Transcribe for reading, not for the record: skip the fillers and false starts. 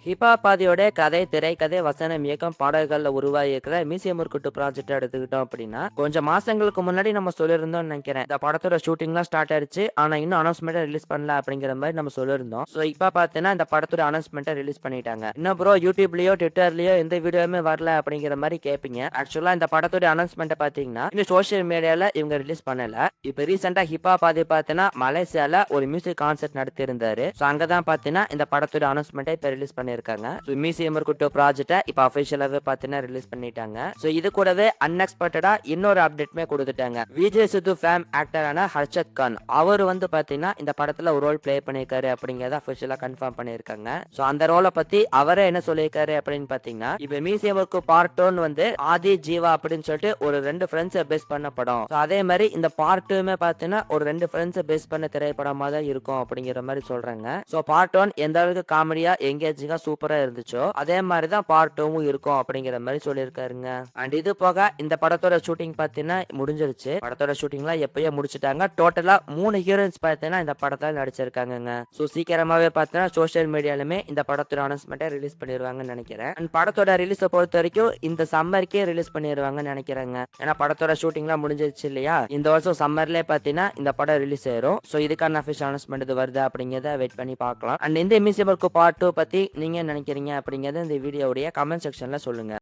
Hip hop பாதியோட கதை, திரைக்கதை, வசனம், இயக்கம், பாடல்கள்ல உருவாகி இருக்கிற மீசை முறுக்குட்டு ப்ராஜெக்ட் எடுத்துக்கிட்டோம் அப்படின்னா, கொஞ்சம் மாசங்களுக்கு முன்னாடி நம்ம சொல்லியிருந்தோம்னு நினைக்கிறேன். இந்த படத்தோட ஷூட்டிங்லாம் ஸ்டார்ட் ஆயிருச்சு. ஆனா இன்னும் அனௌன்ஸ்மெண்ட்டை ரிலீஸ் பண்ணல அப்படிங்கிற மாதிரி நம்ம சொல்லியிருந்தோம். ஸோ இப்ப பார்த்தீங்கன்னா இந்த படத்தோட அனௌன்ஸ்மெண்ட்டை ரிலீஸ் பண்ணிட்டாங்க. இன்னும் ப்ரோ யூடியூப்லயோ ட்விட்டர்லயோ எந்த வீடியோவுமே வரல அப்படிங்கிற மாதிரி கேட்பீங்க. ஆக்சுவலா இந்த படத்தோட அனௌன்ஸ்மெண்ட்டை பார்த்தீங்கன்னா இன்னும் சோஷியல் மீடியால இவங்க ரிலீஸ் பண்ணல. இப்ப ரீசெண்டா ஹிப்ஹாப் பாதி பார்த்தீங்கன்னா மலேசியால ஒரு மியூசிக் கான்சர்ட் நடத்தி இருந்தாரு. ஸோ அங்கதான் பார்த்தீங்கன்னா இந்த படத்தோட அனௌன்ஸ்மெண்ட்டை இப்ப ரிலீஸ் பண்ணிருக்காங்க. மியூசியம் இருக்கட்டும் ப்ராஜெக்ட்டை இப்ப அபிஷியலாவே பார்த்தீங்கன்னா ரிலீஸ் பண்ணிட்டாங்க. ஸோ இது கூடவே அன்எக்ஸ்பெக்டடா இன்னொரு அப்டேட்மே கொடுத்துட்டாங்க. விஜய் சித்து ஃபேம் ஆக்டரான ஹர்ஷத் கான் அவர் வந்து பாத்தீங்கன்னா இந்த படத்துல ஒரு ரோல் பிளே பண்ணிருக்காரு அப்படிங்கறத அபிஷியலா கன்ஃபார்ம் பண்ணிருக்காங்க. ஸோ அந்த ரோலை பத்தி அவரே என்ன சொல்லியிருக்காரு அப்படின்னு பாத்தீங்கன்னா, இப்ப மியூசியம் ஒர்க் பார்ட் 1 வந்து ஆதி ஜீவா அப்படின்னு சொல்லிட்டு ஒரு 2 ஃப்ரெண்ட்ஸை பேஸ் பண்ண படம். ஸோ அதே மாதிரி இந்த பார்ட் 2மே பாத்தீங்கன்னா ஒரு 2 ஃப்ரெண்ட்ஸை பேஸ் பண்ண திரைப்படமா தான் இருக்கும் அப்படிங்கிற மாதிரி சொல்றாங்க. ஸோ பார்ட் 1 எந்த அளவுக்கு காமெடியா எங்கேஜிங்கா சூப்பரா இருந்துச்சோ அதே மாதிரிதான் பார்ட் 2ம் இருக்கும் அப்படிங்கிற மாதிரி சொல்லியிருக்காருங்க. அண்ட் இது போக இந்த படத்தோட ஷூட்டிங் பாத்தீங்கன்னா முடிஞ்சிருச்சு. படத்தோட ஷூட்டிங்லாம் எப்பயோ முடிச்சுட்டாங்க. டோட்டலா 3 ஹீரோயின்ஸ் பாத்தீங்கன்னா இந்த படத்துல நடிச்சிருக்காங்க. சோ சீக்கிரமாவே பாத்தீங்கன்னா சோசியல் மீடியாலுமே இந்த படத்தோட அனௌன்ஸ்மெண்ட்டை ரிலீஸ் பண்ணிடுவாங்கன்னு நினைக்கிறேன். அண்ட் படத்தோட ரிலீஸை பொறுத்த வரைக்கும் இந்த சம்மருக்கே ரிலீஸ் பண்ணிடுவாங்கன்னு நினைக்கிறேங்க. ஏன்னா படத்தோட ஷூட்டிங்லாம் முடிஞ்சிருச்சு இல்லையா, இந்த வருஷம் சம்மர்லயே பாத்தீங்கன்னா இந்த படம் ரிலீஸ் ஆயிரும். சோ இதுக்கான அபிஷியல் அனௌன்ஸ்மெண்ட் இது வருது அப்படிங்கறத வெயிட் பண்ணி பார்க்கலாம். அண்ட் இந்த மியூசியம் பார்ட் 2 பத்தி நீங்க நினைக்கிறீங்க அப்படிங்கறத இந்த வீடியோவுடைய கமெண்ட் செக்ஷன்ல சொல்லுங்க.